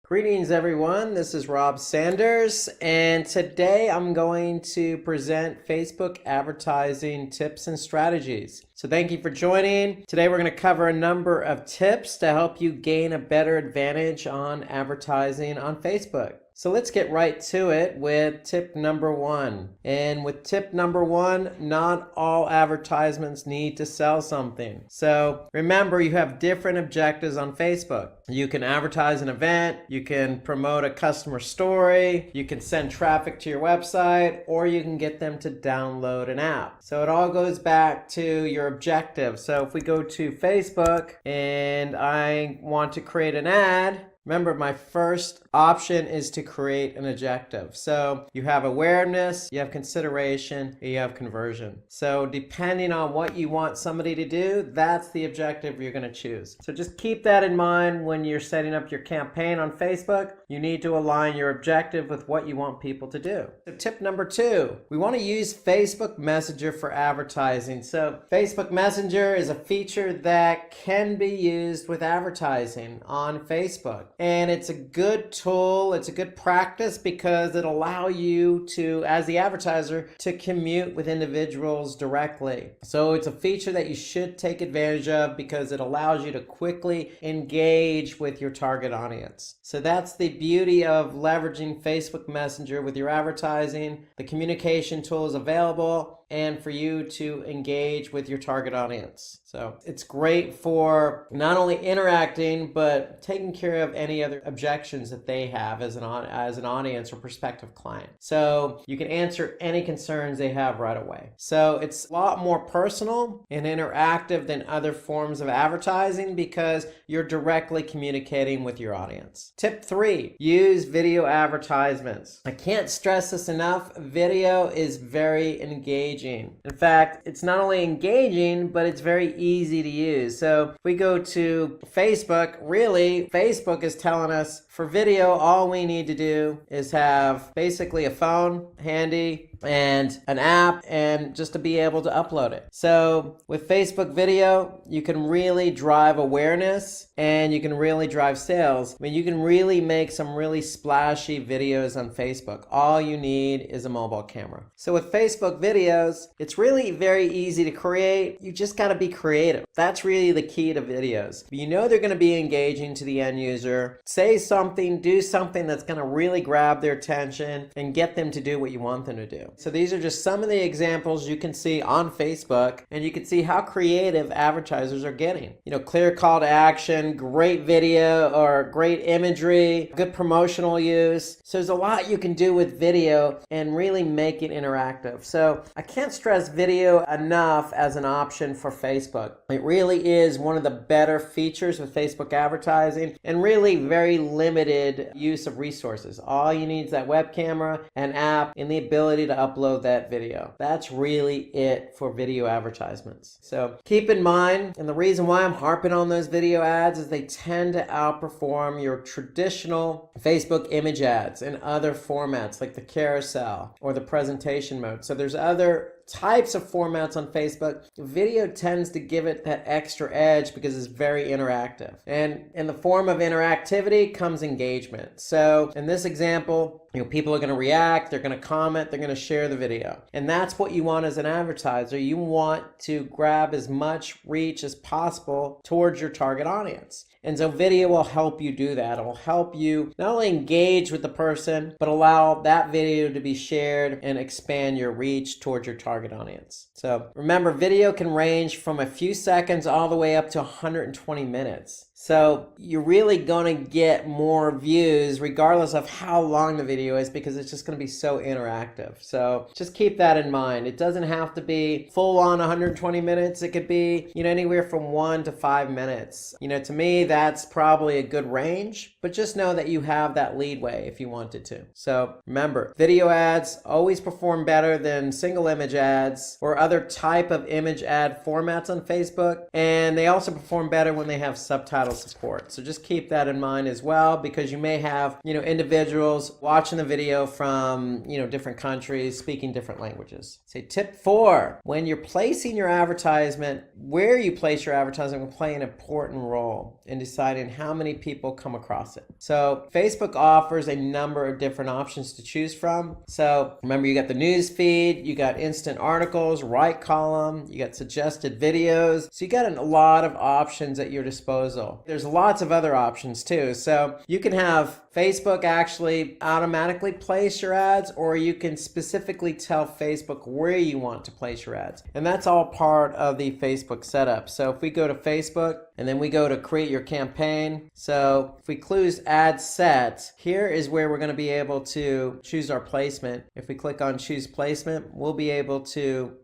Greetings everyone, this is Rob Sanders, and today I'm going to present Facebook advertising tips and strategies. So thank you for joining. Today we're going to cover a number of tips to help you gain a better advantage on advertising on Facebook. So let's get right to it with tip number one. And with tip number one, not all advertisements need to sell something. So remember, you have different objectives on Facebook. You can advertise an event, you can promote a customer story, you can send traffic to your website, or you can get them to download an app. So it all goes back to your objective. So if we go to Facebook and I want to create an ad, remember, my first option is to create an objective. So you have awareness, you have consideration, and you have conversion. So depending on what you want somebody to do, that's the objective you're going to choose. So just keep that in mind when you're setting up your campaign on Facebook. You need to align your objective with what you want people to do. So tip number two, we want to use Facebook Messenger for advertising. So Facebook Messenger is a feature that can be used with advertising on Facebook. And it's a good tool, it's a good practice because it allows you to, as the advertiser, to commute with individuals directly. So it's a feature that you should take advantage of because it allows you to quickly engage with your target audience. So that's the beauty of leveraging Facebook Messenger with your advertising. The communication tool is available and for you to engage with your target audience. So it's great for not only interacting, but taking care of any other objections that they have as an audience or prospective client. So you can answer any concerns they have right away. So it's a lot more personal and interactive than other forms of advertising because you're directly communicating with your audience. Tip three, use video advertisements. I can't stress this enough. Video is very engaging. In fact, it's not only engaging, but it's very easy to use. So if we go to Facebook, really, Facebook is telling us for video, all we need to do is have basically a phone handy and an app and just to be able to upload it. So with Facebook video, you can really drive awareness and you can really drive sales. I mean, you can really make some really splashy videos on Facebook. All you need is a mobile camera. So with Facebook videos, it's really very easy to create. You just got to be creative. That's really the key to videos. You know they're going to be engaging to the end user. Say something, do something that's going to really grab their attention and get them to do what you want them to do. So these are just some of the examples you can see on Facebook, and you can see how creative advertisers are getting. You know, clear call to action, great video or great imagery, good promotional use. So there's a lot you can do with video and really make it interactive. So I can't stress video enough as an option for Facebook. It really is one of the better features with Facebook advertising and really very limited use of resources. All you need is that web camera, an app, and the ability to upload that video. That's really it for video advertisements. So keep in mind, and the reason why I'm harping on those video ads is they tend to outperform your traditional Facebook image ads in other formats like the carousel or the presentation mode. So there's other types of formats on Facebook. Video tends to give it that extra edge because it's very interactive. And in the form of interactivity comes engagement. So in this example, people are going to react, they're going to comment, they're going to share the video. And that's what you want as an advertiser. You want to grab as much reach as possible towards your target audience. And so video will help you do that. It will help you not only engage with the person, but allow that video to be shared and expand your reach towards your target audience. So remember, video can range from a few seconds all the way up to 120 minutes. So you're really going to get more views regardless of how long the video is because it's just going to be so interactive. So just keep that in mind. It doesn't have to be full on 120 minutes. It could be, anywhere from 1 to 5 minutes. To me, that's probably a good range, but just know that you have that leadway if you wanted to. So remember, video ads always perform better than single image ads or other type of image ad formats on Facebook. And they also perform better when they have subtitles support. So just keep that in mind as well, because you may have, individuals watching the video from, different countries speaking different languages. So tip 4, when you're placing your advertisement, where you place your advertisement will play an important role in deciding how many people come across it. So Facebook offers a number of different options to choose from. So remember, you got the news feed, you got instant articles, right column, you got suggested videos. So you got a lot of options at your disposal. There's lots of other options too. So you can have Facebook actually automatically place your ads, or you can specifically tell Facebook where you want to place your ads. And that's all part of the Facebook setup. So if we go to Facebook and then we go to create your campaign. So if we close ad set, here is where we're going to be able to choose our placement. If we click on choose placement, we'll be able to,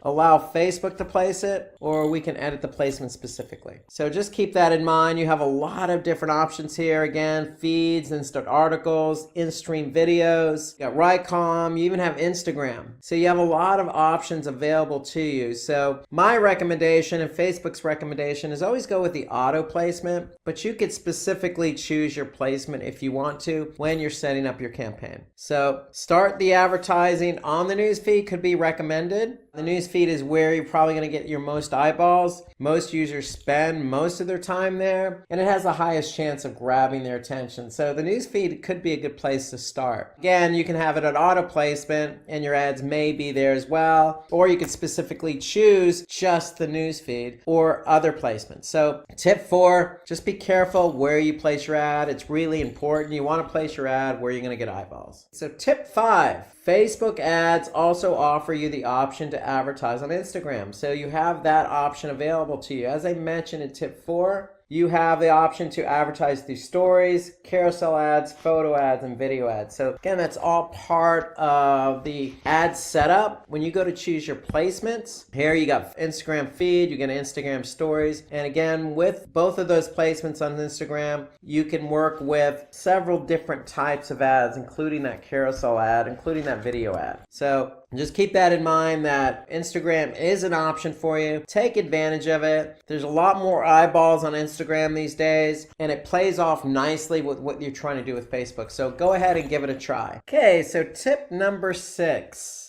allow Facebook to place it, or we can edit the placement specifically. So just keep that in mind. You have a lot of different options here. Again, feeds, instant articles, in-stream videos, you got right column, you even have Instagram. So you have a lot of options available to you. So my recommendation and Facebook's recommendation is always go with the auto placement, but you could specifically choose your placement if you want to when you're setting up your campaign. So start the advertising on the newsfeed could be recommended. The newsfeed is where you're probably going to get your most eyeballs. Most users spend most of their time there, and it has the highest chance of grabbing their attention. So the newsfeed could be a good place to start. Again, you can have it at auto placement, and your ads may be there as well, or you could specifically choose just the newsfeed or other placements. So tip 4, just be careful where you place your ad. It's really important. You want to place your ad where you're going to get eyeballs. So tip 5, Facebook ads also offer you the option to advertise on Instagram. So you have that option available to you. As I mentioned in tip 4, you have the option to advertise through stories, carousel ads, photo ads, and video ads. So again, that's all part of the ad setup. When you go to choose your placements, here you got Instagram feed, you get Instagram stories. And again, with both of those placements on Instagram, you can work with several different types of ads, including that carousel ad, including that video ad. So just keep that in mind, that Instagram is an option for you. Take advantage of it. There's a lot more eyeballs on Instagram these days, and it plays off nicely with what you're trying to do with Facebook. So go ahead and give it a try. Okay, so tip number 6.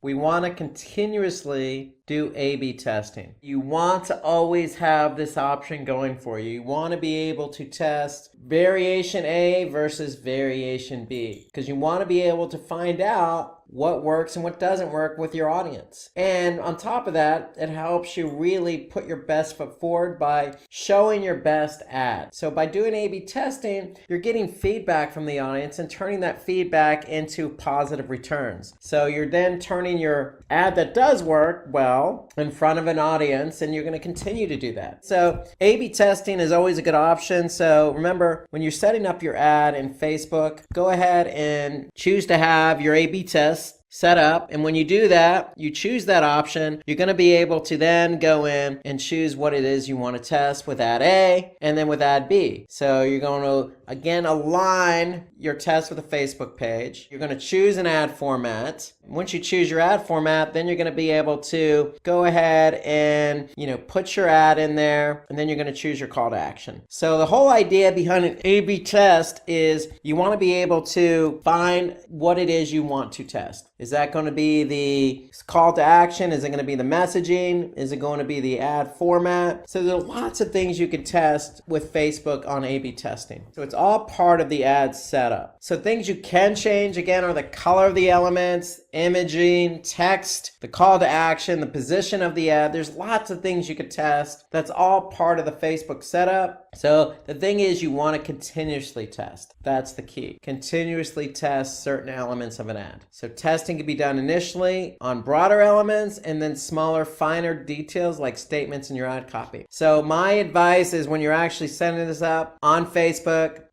We want to continuously do A/B testing. You want to always have this option going for you. You want to be able to test variation A versus variation B, because you want to be able to find out what works and what doesn't work with your audience. And on top of that, it helps you really put your best foot forward by showing your best ad. So by doing A/B testing, you're getting feedback from the audience and turning that feedback into positive returns. So you're then turning your ad that does work well in front of an audience, and you're going to continue to do that. So A/B testing is always a good option. So remember, when you're setting up your ad in Facebook, go ahead and choose to have your A/B test set up. And when you do that, you choose that option, you're going to be able to then go in and choose what it is you want to test with ad A and then with ad B. So you're going to, again, align your test with a Facebook page. You're going to choose an ad format. Once you choose your ad format, then you're going to be able to go ahead and, put your ad in there, and then you're going to choose your call to action. So the whole idea behind an A/B test is you want to be able to find what it is you want to test. Is that going to be the call to action? Is it going to be the messaging? Is it going to be the ad format? So there are lots of things you can test with Facebook on A/B testing. So it's all part of the ad setup. So things you can change, again, are the color of the elements, imaging, text, the call to action, the position of the ad. There's lots of things you could test. That's all part of the Facebook setup. So the thing is, you want to continuously test. That's the key. Continuously test certain elements of an ad. So testing can be done initially on broader elements and then smaller, finer details like statements in your ad copy. So my advice is, when you're actually setting this up on Facebook,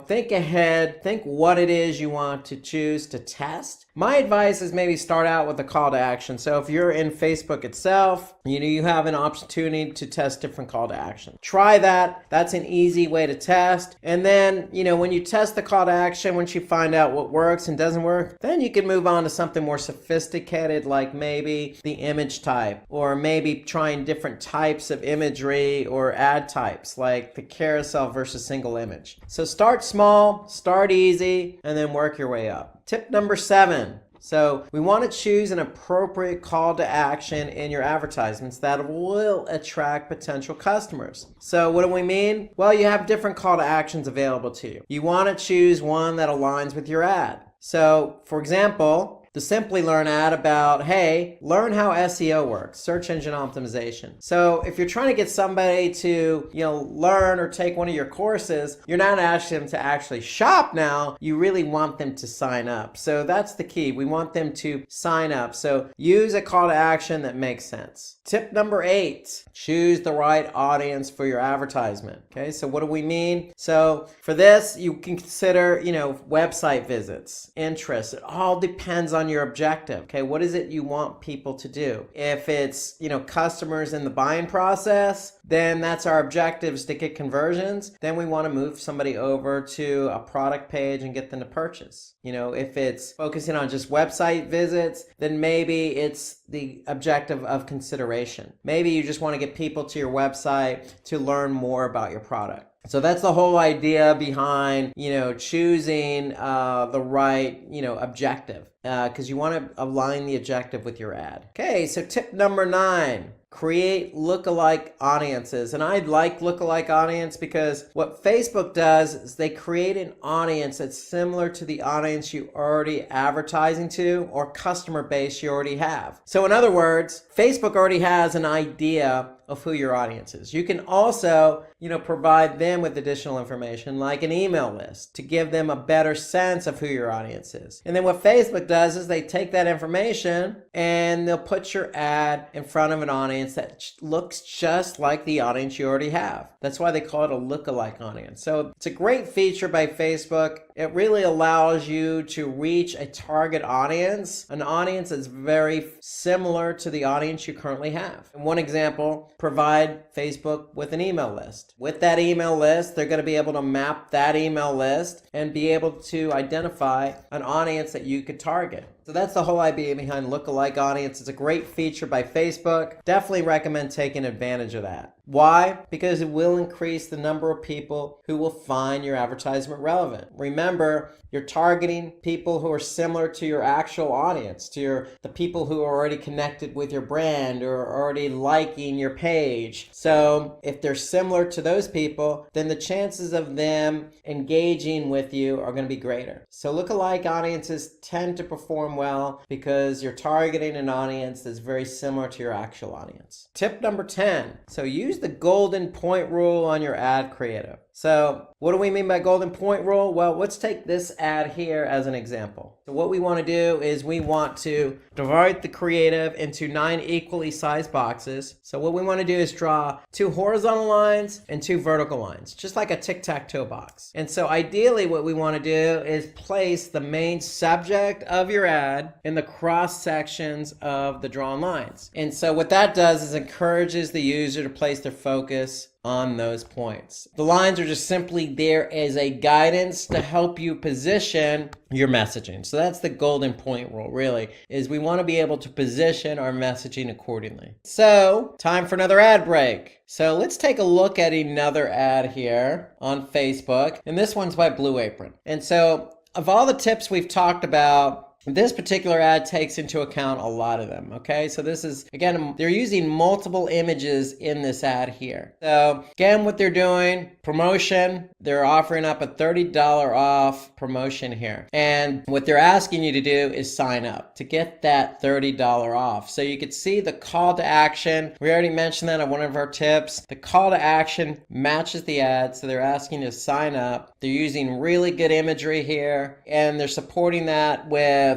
think ahead, think what it is you want to choose to test, My advice is maybe start out with a call to action. So if you're in Facebook itself, you have an opportunity to test different call to action. Try that. That's an easy way to test. And then, when you test the call to action, once you find out what works and doesn't work, then you can move on to something more sophisticated, like maybe the image type, or maybe trying different types of imagery or ad types, like the carousel versus single image. So start small, start easy, and then work your way up. Tip number 7. So we want to choose an appropriate call to action in your advertisements that will attract potential customers. So what do we mean? Well, you have different call to actions available to you. You want to choose one that aligns with your ad. So for example, the Simplilearn ad about, hey, learn how SEO works, search engine optimization. So if you're trying to get somebody to, learn or take one of your courses, you're not asking them to actually shop now. You really want them to sign up. So that's the key. We want them to sign up. So use a call to action that makes sense. Tip number 8, choose the right audience for your advertisement. Okay, so what do we mean? So for this, you can consider, website visits, interests. It all depends on your objective. Okay, what is it you want people to do? If it's, customers in the buying process, then that's our objectives to get conversions. Then we want to move somebody over to a product page and get them to purchase. If it's focusing on just website visits, then maybe it's the objective of consideration. Maybe you just want to get people to your website to learn more about your product. So that's the whole idea behind, choosing the right, objective, because you want to align the objective with your ad. Okay, so tip number 9. Create lookalike audiences. And I like lookalike audience because what Facebook does is they create an audience that's similar to the audience you already advertising to or customer base you already have. So in other words, Facebook already has an idea of who your audience is. You can also, provide them with additional information like an email list to give them a better sense of who your audience is. And then what Facebook does is they take that information and they'll put your ad in front of an audience that looks just like the audience you already have. That's why they call it a lookalike audience. So it's a great feature by Facebook. It really allows you to reach a target audience, an audience that's very similar to the audience you currently have. And one example, provide Facebook with an email list. With that email list, they're going to be able to map that email list and be able to identify an audience that you could target. So that's the whole idea behind lookalike audience. It's a great feature by Facebook. Definitely recommend taking advantage of that. Why? Because it will increase the number of people who will find your advertisement relevant. Remember, you're targeting people who are similar to your actual audience, to the people who are already connected with your brand or already liking your page. So if they're similar to those people, then the chances of them engaging with you are going to be greater. So lookalike audiences tend to perform well because you're targeting an audience that's very similar to your actual audience. Tip number 10. So use the golden point rule on your ad creative. So what do we mean by golden point rule? Well, let's take this ad here as an example. So what we want to do is we want to divide the creative into 9 equally sized boxes. So what we want to do is draw 2 horizontal lines and 2 vertical lines, just like a tic-tac-toe box. And so ideally what we want to do is place the main subject of your ad in the cross sections of the drawn lines. And so what that does is encourages the user to place their focus on those points. The lines are just simply there as a guidance to help you position your messaging. So that's the golden point rule, really, is we want to be able to position our messaging accordingly. So time for another ad break. So let's take a look at another ad here on Facebook. And this one's by Blue Apron. And so of all the tips we've talked about, this particular ad takes into account a lot of them, okay? So this is, again, they're using multiple images in this ad here. So again, what they're doing, promotion, they're offering up a $30 off promotion here. And what they're asking you to do is sign up to get that $30 off. So you could see the call to action. We already mentioned that on one of our tips. The call to action matches the ad, so they're asking you to sign up. They're using really good imagery here, and they're supporting that with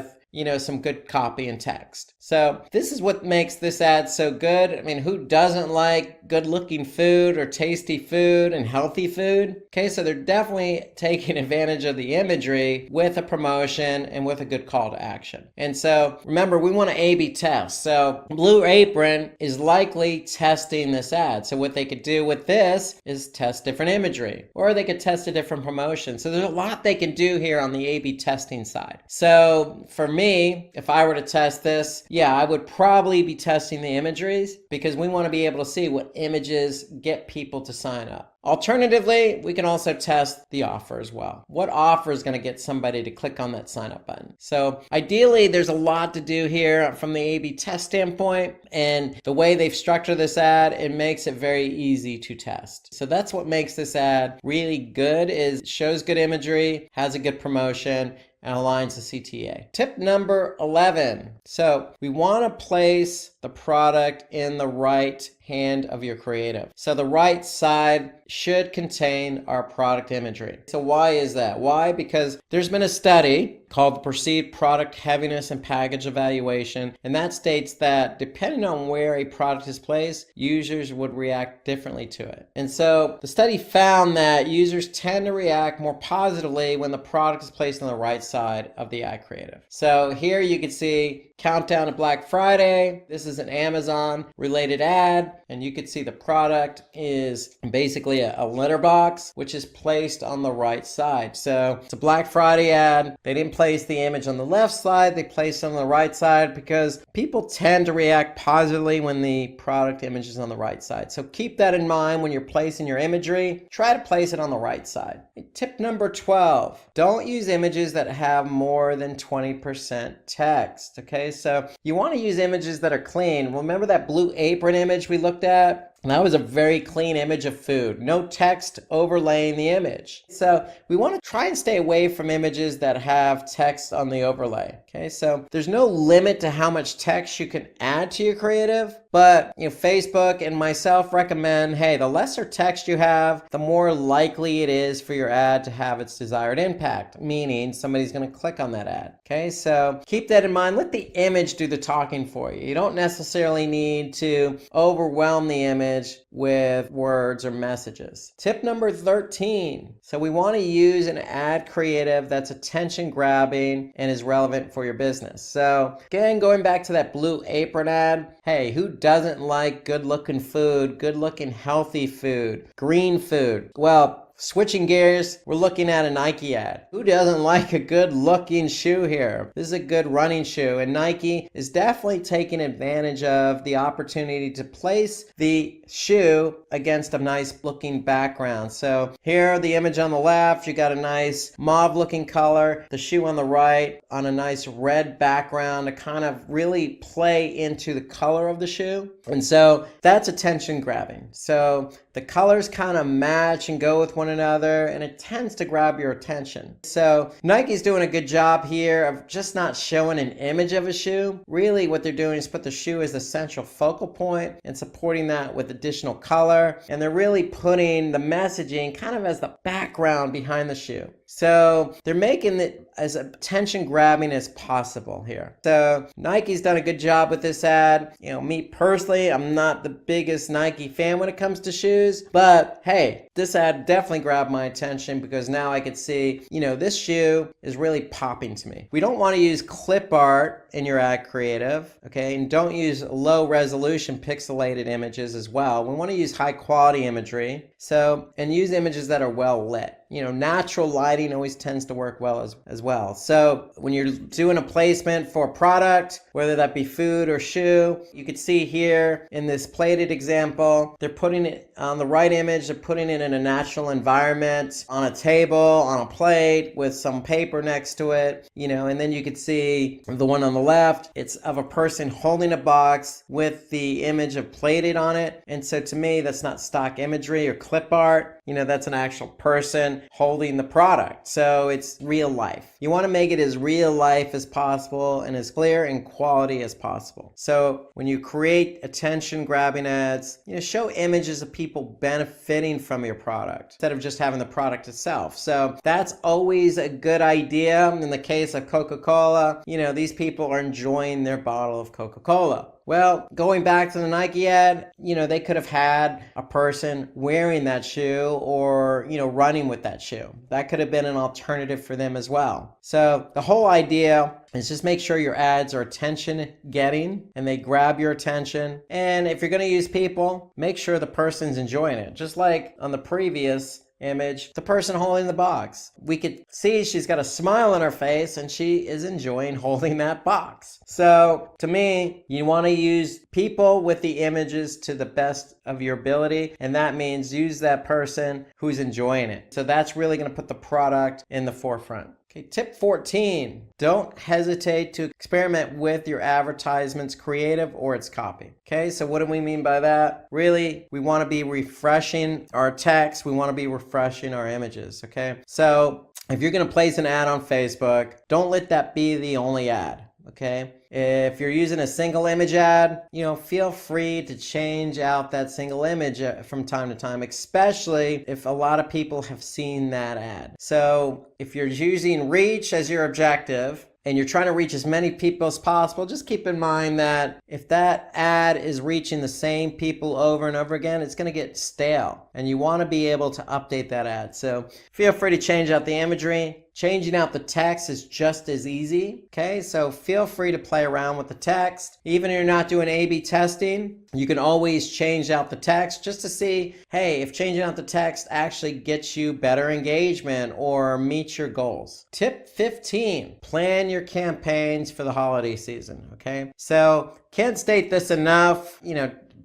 some good copy and text. So this is what makes this ad so good. I mean, who doesn't like good looking food or tasty food and healthy food? Okay, so they're definitely taking advantage of the imagery with a promotion and with a good call to action. And so remember, we want to A/B test. So Blue Apron is likely testing this ad. So what they could do with this is test different imagery, or they could test a different promotion. So there's a lot they can do here on the A/B testing side. So for me, if I were to test this, yeah, I would probably be testing the imageries, because we want to be able to see what images get people to sign up. Alternatively, we can also test the offer as well. What offer is going to get somebody to click on that sign up button? So ideally, there's a lot to do here from the A/B test standpoint, and the way they've structured this ad, it makes it very easy to test. So that's what makes this ad really good, is it shows good imagery, has a good promotion, and aligns the CTA. Tip number 11. So we want to place the product in the right hand of your creative. So the right side should contain our product imagery. So why is that? Why? Because there's been a study called the Perceived Product Heaviness and Package Evaluation, and that states that depending on where a product is placed, users would react differently to it. And so the study found that users tend to react more positively when the product is placed on the right side of the ad creative. So here you can see countdown to Black Friday. This is an Amazon related ad, and you can see the product is basically a litter box, which is placed on the right side. So it's a Black Friday ad. They didn't place the image on the left side, they placed it on the right side, because people tend to react positively when the product image is on the right side. So keep that in mind when you're placing your imagery. Try to place it on the right side. Tip number 12, don't use images that have more than 20% text. Okay, so you want to use images that are clean. Remember that Blue Apron image we looked at? That was a very clean image of food. No text overlaying the image. So we want to try and stay away from images that have text on the overlay. Okay, so there's no limit to how much text you can add to your creative, but Facebook and myself recommend, hey, the lesser text you have, the more likely it is for your ad to have its desired impact, meaning somebody's going to click on that ad. Okay, so keep that in mind. Let the image do the talking for you. You don't necessarily need to overwhelm the image with words or messages. Tip number 13. So we want to use an ad creative that's attention grabbing and is relevant for your business. So again, going back to that Blue Apron ad, hey, who doesn't like good looking food, good looking healthy food, green food? Well, switching gears, we're looking at a Nike ad. Who doesn't like a good looking shoe here? This is a good running shoe, and Nike is definitely taking advantage of the opportunity to place the shoe against a nice looking background. So here, the image on the left, you got a nice mauve looking color, the shoe on the right on a nice red background to kind of really play into the color of the shoe. And so that's attention grabbing. So the colors kind of match and go with one another, and it tends to grab your attention. So Nike's doing a good job here of just not showing an image of a shoe. Really what they're doing is put the shoe as the central focal point and supporting that with additional color, and they're really putting the messaging kind of as the background behind the shoe. So they're making it as attention grabbing as possible here. So Nike's done a good job with this ad. Me personally, I'm not the biggest Nike fan when it comes to shoes, but hey, this ad definitely grabbed my attention because now I could see, this shoe is really popping to me. We don't want to use clip art in your ad creative, okay? And don't use low resolution pixelated images as well. We want to use high quality imagery. And use images that are well lit. Natural lighting always tends to work well as well. So when you're doing a placement for a product, whether that be food or shoe, you could see here in this plated example, they're putting it on the right image, they're putting it in a natural environment, on a table, on a plate with some paper next to it, and then you could see the one on the left, it's of a person holding a box with the image of plated on it. And so to me, that's not stock imagery or clip art. that's an actual person holding the product. So it's real life. You want to make it as real life as possible and as clear and quality as possible. So when you create attention grabbing ads, show images of people benefiting from your product instead of just having the product itself. So that's always a good idea. In the case of Coca-Cola, these people are enjoying their bottle of Coca-Cola. Well, going back to the Nike ad, they could have had a person wearing that shoe or, running with that shoe. That could have been an alternative for them as well. So the whole idea is just make sure your ads are attention getting and they grab your attention. And if you're going to use people, make sure the person's enjoying it. Just like on the previous image, the person holding the box. We could see she's got a smile on her face and she is enjoying holding that box. So to me, you want to use people with the images to the best of your ability, and that means use that person who's enjoying it. So that's really going to put the product in the forefront. Okay, tip 14, don't hesitate to experiment with your advertisement's creative or its copy. Okay, so what do we mean by that? Really, we want to be refreshing our text. We want to be refreshing our images. Okay, so if you're going to place an ad on Facebook, don't let that be the only ad. Okay, if you're using a single image ad, feel free to change out that single image from time to time, especially if a lot of people have seen that ad. So if you're using reach as your objective and you're trying to reach as many people as possible, just keep in mind that if that ad is reaching the same people over and over again, it's going to get stale, and you want to be able to update that ad. So feel free to change out the imagery. Changing out the text is just as easy. Okay, so feel free to play around with the text. Even if you're not doing A/B testing, you can always change out the text just to see, hey, if changing out the text actually gets you better engagement or meets your goals. Tip 15, plan your campaigns for the holiday season. Okay, so can't state this enough,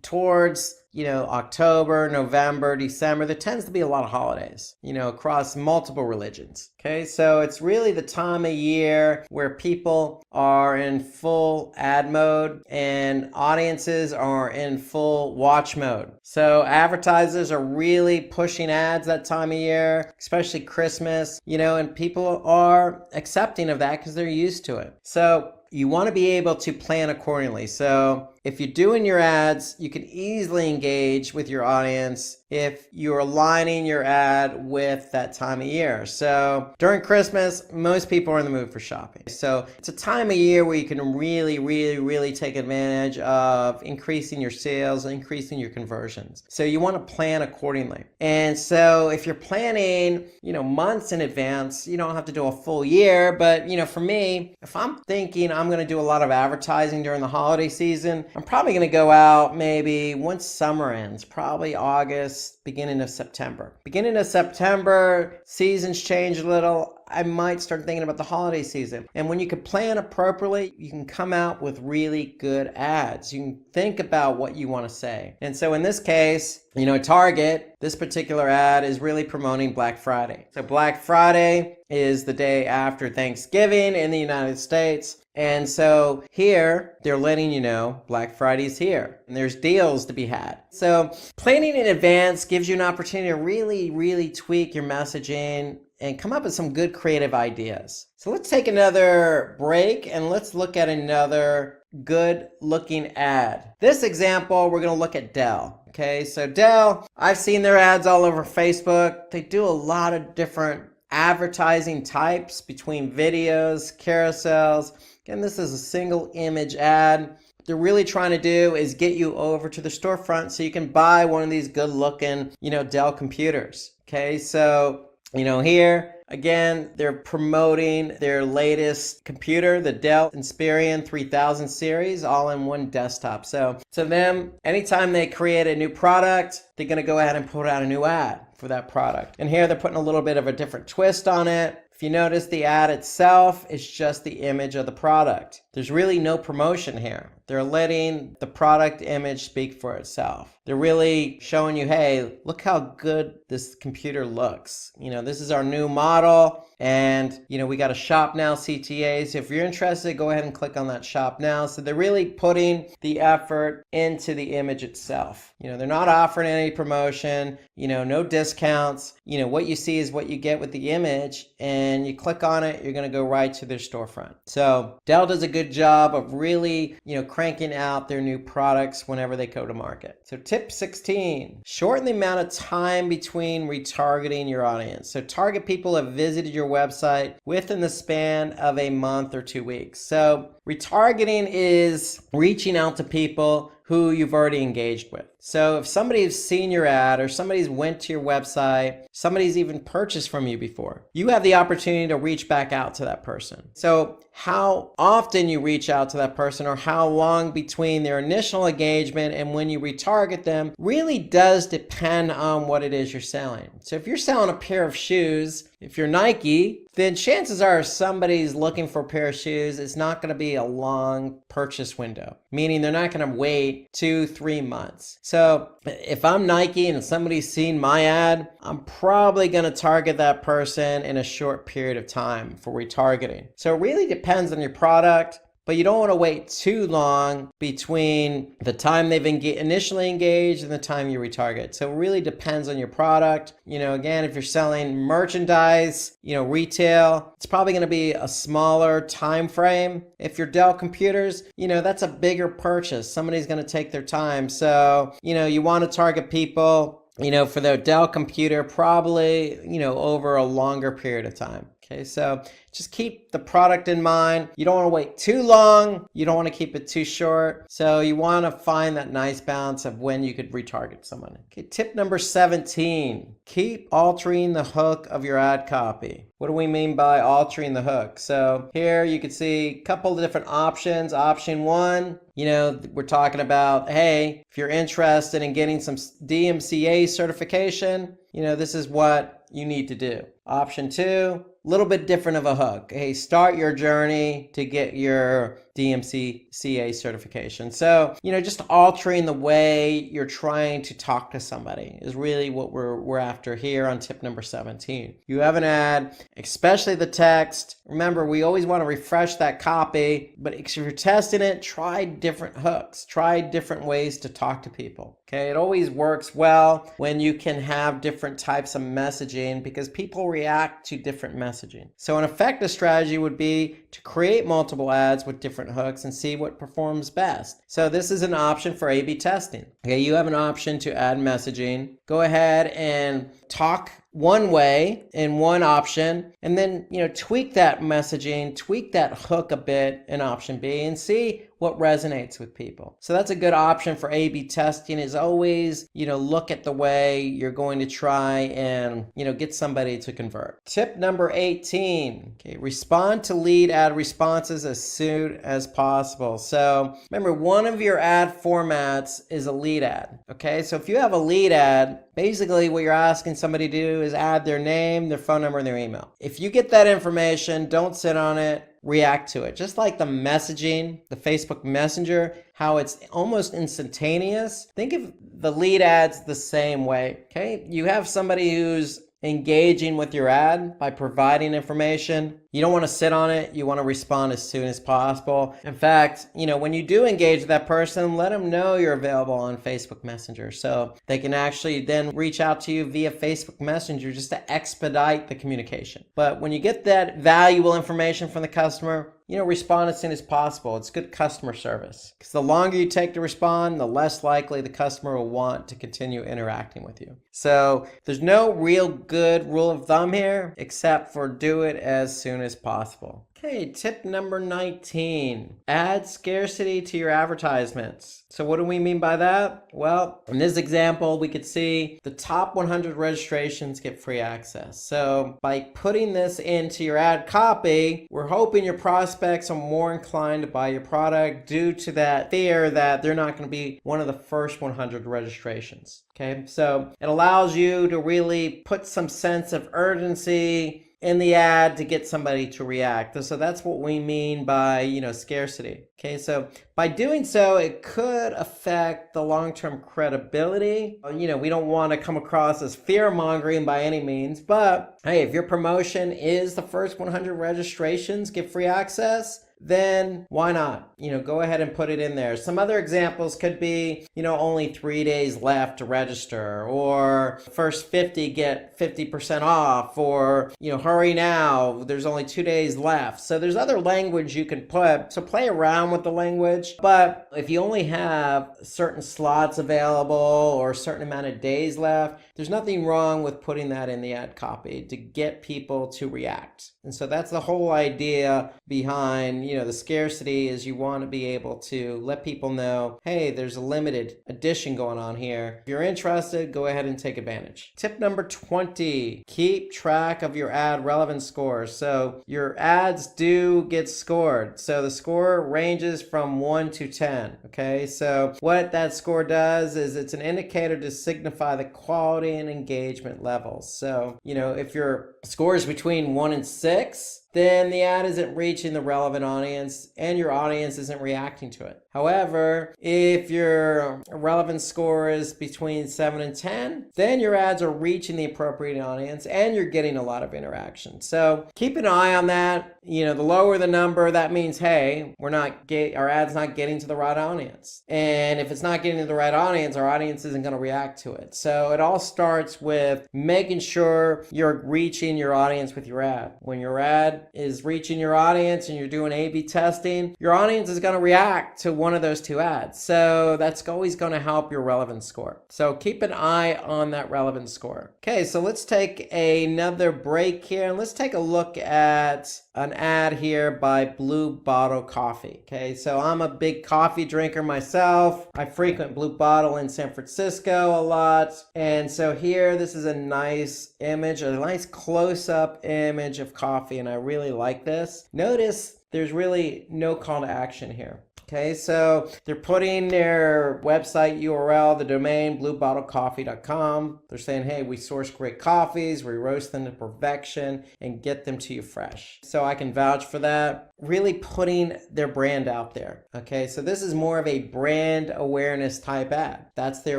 towards October, November, December, there tends to be a lot of holidays, across multiple religions. Okay, so it's really the time of year where people are in full ad mode and audiences are in full watch mode. So advertisers are really pushing ads that time of year, especially Christmas, and people are accepting of that because they're used to it. So you want to be able to plan accordingly. So if you're doing your ads, you can easily engage with your audience if you're aligning your ad with that time of year. So during Christmas, most people are in the mood for shopping. So it's a time of year where you can really take advantage of increasing your sales, increasing your conversions. So you want to plan accordingly. And so if you're planning, months in advance, you don't have to do a full year. But, for me, if I'm thinking I'm going to do a lot of advertising during the holiday season, I'm probably going to go out maybe once summer ends, probably August, beginning of September. Beginning of September, seasons change a little. I might start thinking about the holiday season. And when you can plan appropriately, you can come out with really good ads. You can think about what you want to say. And so in this case, Target, this particular ad is really promoting Black Friday. So Black Friday is the day after Thanksgiving in the United States. And so here, they're letting you know Black Friday's here and there's deals to be had. So planning in advance gives you an opportunity to really tweak your messaging and come up with some good creative ideas. So let's take another break and let's look at another good looking ad. This example, we're going to look at Dell. Okay, so Dell, I've seen their ads all over Facebook. They do a lot of different advertising types between videos, carousels. Again, this is a single image ad. What they're really trying to do is get you over to the storefront so you can buy one of these good looking, Dell computers. Okay, so, here, again, they're promoting their latest computer, the Dell Inspiron 3000 series, all in one desktop. So to them, anytime they create a new product, they're going to go ahead and put out a new ad for that product. And here they're putting a little bit of a different twist on it. If you notice, the ad itself is just the image of the product. There's really no promotion here. They're letting the product image speak for itself. They're really showing you, hey, look how good this computer looks. This is our new model. And, we got a shop now CTA. So if you're interested, go ahead and click on that shop now. So they're really putting the effort into the image itself. They're not offering any promotion, no discount. discounts. What you see is what you get with the image, and you click on it, you're going to go right to their storefront. So Dell does a good job of really, cranking out their new products whenever they go to market. So tip 16, shorten the amount of time between retargeting your audience. So target people who have visited your website within the span of a month or 2 weeks. So retargeting is reaching out to people who you've already engaged with. So if somebody's seen your ad, or somebody's went to your website, somebody's even purchased from you before, you have the opportunity to reach back out to that person. So how often you reach out to that person, or how long between their initial engagement and when you retarget them, really does depend on what it is you're selling. So if you're selling a pair of shoes, if you're Nike, then chances are somebody's looking for a pair of shoes. It's not going to be a long purchase window, meaning they're not going to wait 2-3 months. So if I'm Nike and somebody's seen my ad, I'm probably going to target that person in a short period of time for retargeting. So it really depends on your product. But you don't want to wait too long between the time they've initially engaged and the time you retarget. So it really depends on your product. Again, if you're selling merchandise, retail, it's probably going to be a smaller time frame. If you're Dell computers, that's a bigger purchase. Somebody's going to take their time. So, you want to target people, for their Dell computer, probably, over a longer period of time. Okay, so just keep the product in mind. You don't want to wait too long. You don't want to keep it too short. So you want to find that nice balance of when you could retarget someone. Okay, tip number 17, keep altering the hook of your ad copy. What do we mean by altering the hook? So here you can see a couple of different options. Option 1, we're talking about, hey, if you're interested in getting some DMCA certification, this is what you need to do. Option 2, a little bit different of a hook. Hey, start your journey to get your DMCA certification. So, just altering the way you're trying to talk to somebody is really what we're after here on tip number 17. You have an ad, especially the text. Remember, we always want to refresh that copy, but if you're testing it, try different hooks, try different ways to talk to people. Okay, it always works well when you can have different types of messaging because people react to different messaging. So an effective strategy would be to create multiple ads with different hooks and see what performs best. So this is an option for A/B testing. Okay, you have an option to add messaging. Go ahead and talk one way in one option, and then tweak that messaging, tweak that hook a bit in option B, and see what resonates with people. So that's a good option for A/B testing, is always look at the way you're going to try and get somebody to convert. Tip number 18, okay, respond to lead ad responses as soon as possible. So remember, one of your ad formats is a lead ad. Okay, so if you have a lead ad, basically what you're asking somebody to do is add their name, their phone number, and their email. If you get that information, don't sit on it, react to it. Just like the messaging, the Facebook Messenger, how it's almost instantaneous. Think of the lead ads the same way. Okay, you have somebody who's engaging with your ad by providing information. You don't want to sit on it. You want to respond as soon as possible. In fact, when you do engage with that person, let them know you're available on Facebook Messenger so they can actually then reach out to you via Facebook Messenger just to expedite the communication. But when you get that valuable information from the customer, respond as soon as possible. It's good customer service. Because the longer you take to respond, the less likely the customer will want to continue interacting with you. So there's no real good rule of thumb here, except for do it as soon as possible. Okay, tip number 19, add scarcity to your advertisements. So what do we mean by that? Well, in this example, we could see the top 100 registrations get free access. So by putting this into your ad copy, we're hoping your prospects are more inclined to buy your product due to that fear that they're not going to be one of the first 100 registrations. Okay, so it allows you to really put some sense of urgency in the ad to get somebody to react. So that's what we mean by, scarcity. Okay, so by doing so, it could affect the long-term credibility. We don't want to come across as fear-mongering by any means, but hey, if your promotion is the first 100 registrations get free access, then why not? Go ahead and put it in there. Some other examples could be, only 3 days left to register, or first 50 get 50% off, or, hurry now, there's only 2 days left. So there's other language you can put. So play around with the language. But if you only have certain slots available or a certain amount of days left, there's nothing wrong with putting that in the ad copy to get people to react. And so that's the whole idea behind, the scarcity, is you want to be able to let people know, hey, there's a limited edition going on here. If you're interested, go ahead and take advantage. Tip number 20, keep track of your ad relevance scores. So your ads do get scored. So the score ranges from 1 to 10. Okay, so what that score does is it's an indicator to signify the quality and engagement levels. So, if your score is between 1 and 6, then the ad isn't reaching the relevant audience and your audience isn't reacting to it. However, if your relevance score is between 7 and 10, then your ads are reaching the appropriate audience and you're getting a lot of interaction. So keep an eye on that. The lower the number, that means, hey, our ad's not getting to the right audience. And if it's not getting to the right audience, our audience isn't going to react to it. So it all starts with making sure you're reaching your audience with your ad. When your ad is reaching your audience and you're doing A/B testing, your audience is going to react to one of those two ads. So that's always going to help your relevance score. So keep an eye on that relevance score. Okay, so let's take another break here and let's take a look at an ad here by Blue Bottle Coffee. Okay, so I'm a big coffee drinker myself. I frequent Blue Bottle in San Francisco a lot. And so here, this is a nice image, a nice close-up image of coffee, and I really like this. Notice there's really no call to action here. Okay, so they're putting their website URL, the domain, bluebottlecoffee.com. They're saying, hey, we source great coffees, we roast them to perfection, and get them to you fresh. So I can vouch for that. Really putting their brand out there. Okay, so this is more of a brand awareness type ad. That's their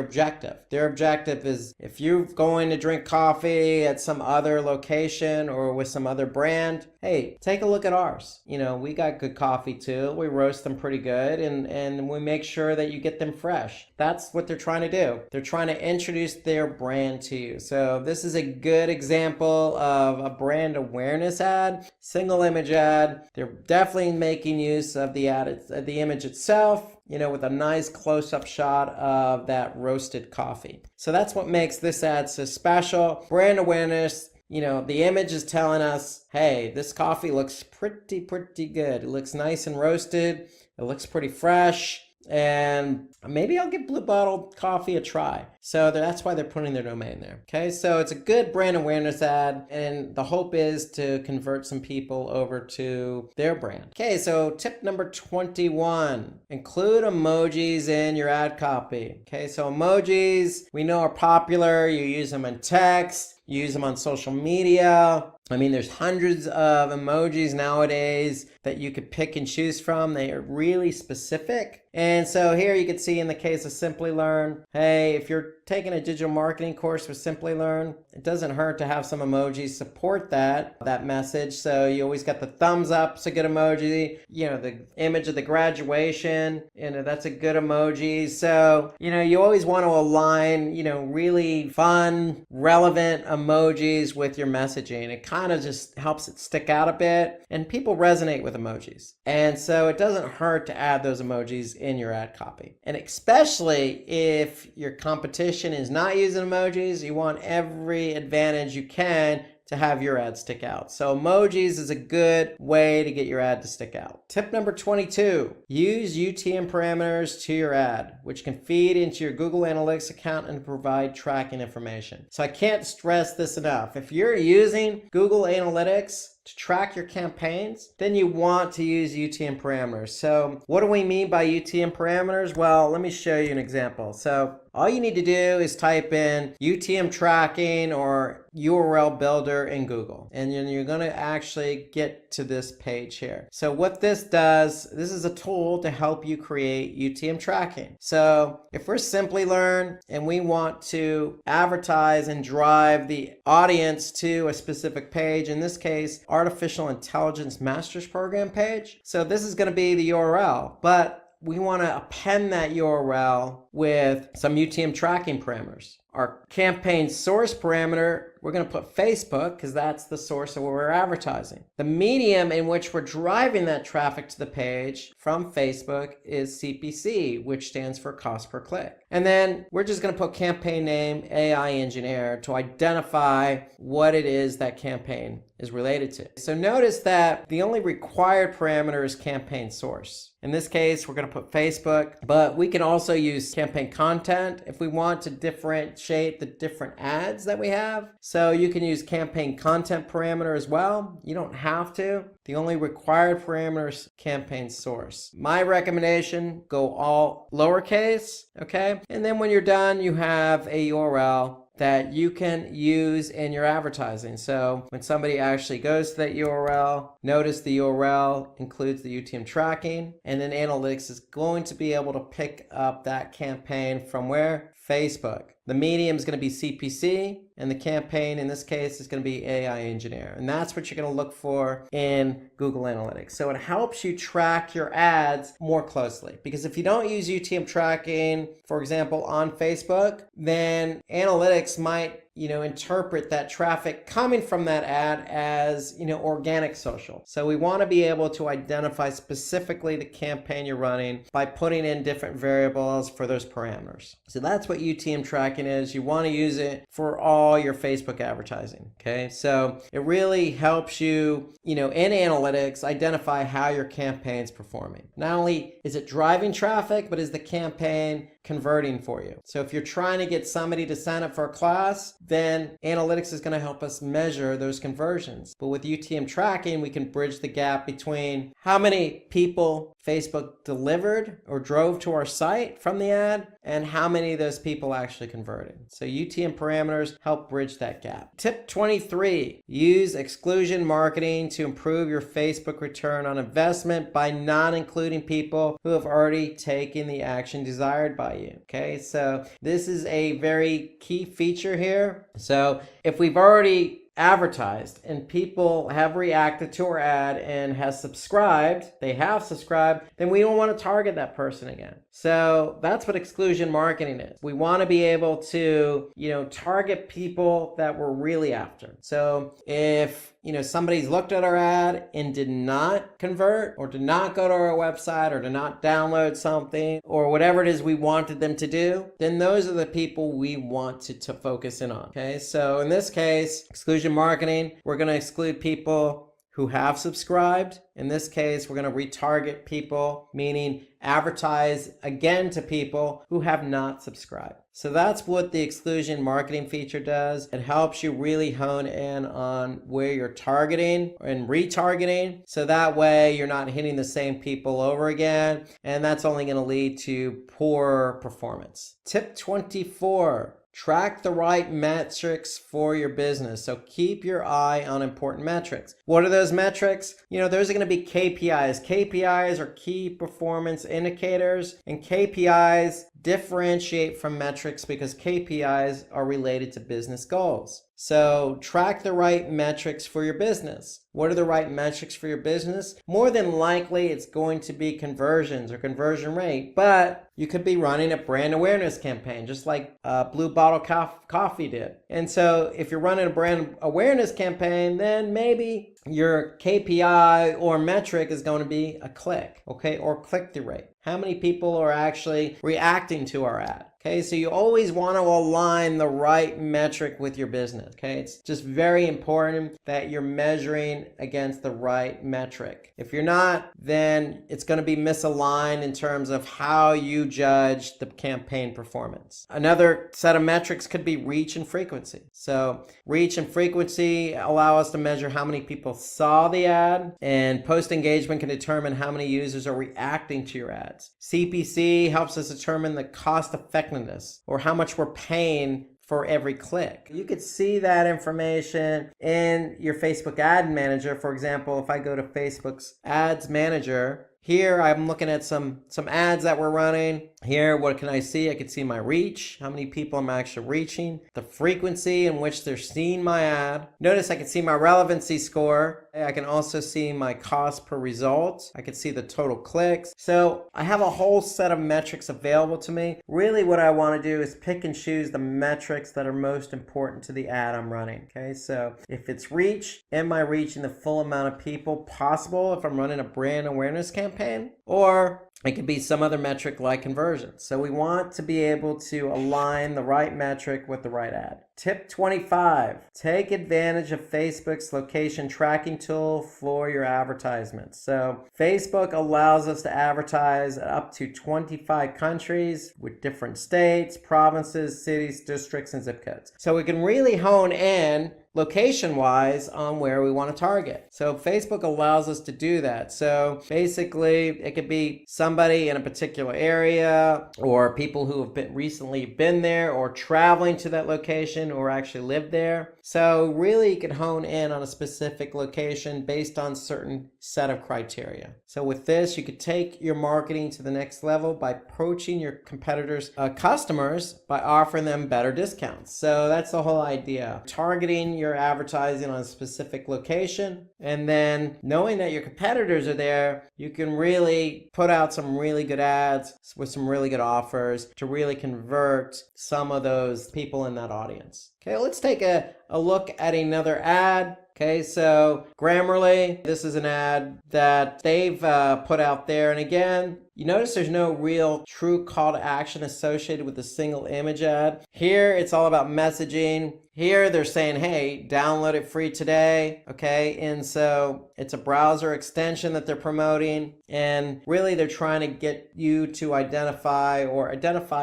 objective. Their objective is, if you're going to drink coffee at some other location or with some other brand, hey, take a look at ours. We got good coffee too. We roast them pretty good and we make sure that you get them fresh. That's what they're trying to do. They're trying to introduce their brand to you. So this is a good example of a brand awareness ad, single image ad. They're definitely making use of the ad, the image itself, with a nice close-up shot of that roasted coffee. So that's what makes this ad so special. Brand awareness. The image is telling us, hey, this coffee looks pretty good. It looks nice and roasted. It looks pretty fresh. And maybe I'll give Blue Bottle Coffee a try. So that's why they're putting their domain there. Okay, so it's a good brand awareness ad, and the hope is to convert some people over to their brand. Okay, so tip number 21, include emojis in your ad copy. Okay, so emojis we know are popular. You use them in text, you use them on social media. There's hundreds of emojis nowadays that you could pick and choose from. They are really specific. And so here you can see in the case of Simplilearn, hey, if you're taking a digital marketing course with Simplilearn, it doesn't hurt to have some emojis support that message. So you always got the thumbs up, it's a good emoji. The image of the graduation, that's a good emoji. So, you always want to align, really fun, relevant emojis with your messaging. It kind of just helps it stick out a bit, and people resonate with emojis. And so it doesn't hurt to add those emojis in your ad copy. And especially if your competition is not using emojis, you want every advantage you can to have your ad stick out. So emojis is a good way to get your ad to stick out. Tip number 22, use UTM parameters to your ad, which can feed into your Google Analytics account and provide tracking information. So I can't stress this enough. If you're using Google Analytics to track your campaigns, then you want to use UTM parameters. So what do we mean by UTM parameters? Well, let me show you an example. So all you need to do is type in UTM tracking or URL builder in Google, and then you're going to actually get to this page here. So what this does, this is a tool to help you create UTM tracking. So if we're Simplilearn and we want to advertise and drive the audience to a specific page, in this case, Artificial Intelligence Master's Program page. So this is going to be the URL, but we want to append that URL with some UTM tracking parameters. Our campaign source parameter, we're going to put Facebook because that's the source of where we're advertising. The medium in which we're driving that traffic to the page from Facebook is CPC, which stands for cost per click. And then we're just going to put campaign name AI engineer to identify what it is that campaign is related to. So notice that the only required parameter is campaign source. In this case, we're going to put Facebook, but we can also use campaign content if we want to differentiate the different ads that we have. So you can use campaign content parameter as well. You don't have to. The only required parameter is campaign source. My recommendation, go all lowercase, okay? And then when you're done, you have a URL that you can use in your advertising. So when somebody actually goes to that URL, notice the URL includes the UTM tracking, and then analytics is going to be able to pick up that campaign from where? Facebook. The medium is going to be CPC, and the campaign in this case is going to be AI engineer. And that's what you're going to look for in Google Analytics. So it helps you track your ads more closely, because if you don't use UTM tracking, for example, on Facebook, then analytics might interpret that traffic coming from that ad as, organic social. So we want to be able to identify specifically the campaign you're running by putting in different variables for those parameters. So that's what UTM tracking is. You want to use it for all your Facebook advertising. Okay. So it really helps you, in analytics, identify how your campaign's performing. Not only is it driving traffic, but is the campaign converting for you? So if you're trying to get somebody to sign up for a class, then analytics is going to help us measure those conversions. But with UTM tracking, we can bridge the gap between how many people Facebook delivered or drove to our site from the ad and how many of those people actually converted. So UTM parameters help bridge that gap. Tip 23, use exclusion marketing to improve your Facebook return on investment by not including people who have already taken the action desired by you. Okay, so this is a very key feature here. So if we've already advertised and people have reacted to our ad and have subscribed, then we don't want to target that person again. So that's what exclusion marketing is. We want to be able to, target people that we're really after. So if somebody's looked at our ad and did not convert or did not go to our website or did not download something or whatever it is we wanted them to do, then those are the people we want to focus in on. Okay, so in this case, exclusion marketing, we're going to exclude people who have subscribed. In this case, we're going to retarget people, meaning advertise again to people who have not subscribed. So that's what the exclusion marketing feature does. It helps you really hone in on where you're targeting and retargeting. So that way you're not hitting the same people over again. And that's only going to lead to poor performance. Tip 24. Track the right metrics for your business. So keep your eye on important metrics. What are those metrics? Those are going to be KPIs. KPIs are key performance indicators, and KPIs differentiate from metrics because KPIs are related to business goals. So track the right metrics for your business. What are the right metrics for your business? More than likely, it's going to be conversions or conversion rate, but you could be running a brand awareness campaign, just like Blue Bottle Coffee did. And so if you're running a brand awareness campaign, then maybe your KPI or metric is going to be a click, okay, or click-through rate. How many people are actually reacting to our ad? Okay, so you always want to align the right metric with your business. Okay, it's just very important that you're measuring against the right metric. If you're not, then it's going to be misaligned in terms of how you you judge the campaign performance. Another set of metrics could be reach and frequency. So reach and frequency allow us to measure how many people saw the ad, and post engagement can determine how many users are reacting to your ads. CPC helps us determine the cost effectiveness, or how much we're paying for every click. You could see that information in your Facebook ad manager. For example, if I go to Facebook's ads manager, here I'm looking at some ads that we're running. Here, what can I see? I can see my reach, how many people I'm actually reaching, the frequency in which they're seeing my ad. Notice I can see my relevancy score. I can also see my cost per result. I can see the total clicks. So I have a whole set of metrics available to me. Really what I want to do is pick and choose the metrics that are most important to the ad I'm running. Okay, so if it's reach, am I reaching the full amount of people possible if I'm running a brand awareness campaign? Or it could be some other metric like conversion. So we want to be able to align the right metric with the right ad. Tip 25, take advantage of Facebook's location tracking tool for your advertisements. So Facebook allows us to advertise up to 25 countries with different states, provinces, cities, districts, and zip codes. So we can really hone in location-wise on where we want to target. So Facebook allows us to do that. So basically, it could be somebody in a particular area, or people who have recently been there, or traveling to that location, or actually live there. So really, you can hone in on a specific location based on certain set of criteria. So with this, you could take your marketing to the next level by approaching your competitors' customers by offering them better discounts. So that's the whole idea. Targeting your advertising on a specific location, and then knowing that your competitors are there, you can really put out some really good ads with some really good offers to really convert some of those people in that audience. Okay, let's take a look at another ad. Okay, so Grammarly, this is an ad that they've put out there. And again, you notice there's no real true call to action associated with a single image ad. Here, it's all about messaging. Here, they're saying, hey, download it free today. Okay, and so it's a browser extension that they're promoting. And really, they're trying to get you to identify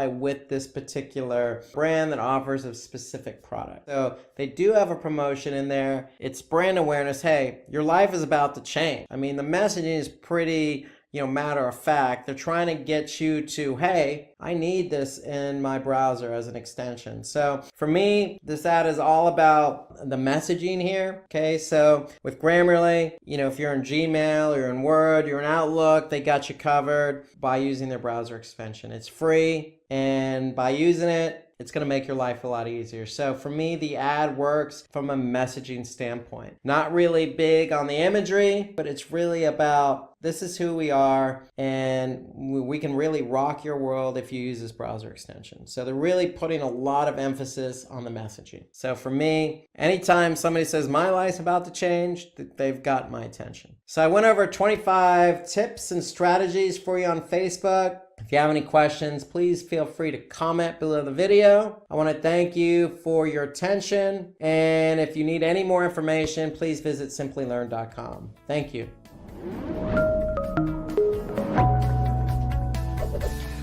with this particular brand that offers a specific product. So they do have a promotion in there. It's brand awareness. Hey, your life is about to change. I mean, the messaging is pretty, matter of fact. They're trying to get you to, hey, I need this in my browser as an extension. So for me, this ad is all about the messaging here. Okay, so with Grammarly, if you're in Gmail, you're in Word, you're in Outlook, they got you covered by using their browser extension. It's free, and by using it, it's going to make your life a lot easier. So for me, the ad works from a messaging standpoint. Not really big on the imagery, but it's really about this is who we are, and we can really rock your world if you use this browser extension. So they're really putting a lot of emphasis on the messaging. So for me, anytime somebody says my life's about to change, they've got my attention. So I went over 25 tips and strategies for you on Facebook. If you have any questions, please feel free to comment below the video. I want to thank you for your attention. And if you need any more information, please visit Simplilearn.com. Thank you.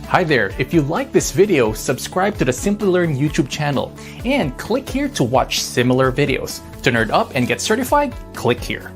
Hi there, if you like this video, subscribe to the Simplilearn YouTube channel and click here to watch similar videos. To nerd up and get certified, click here.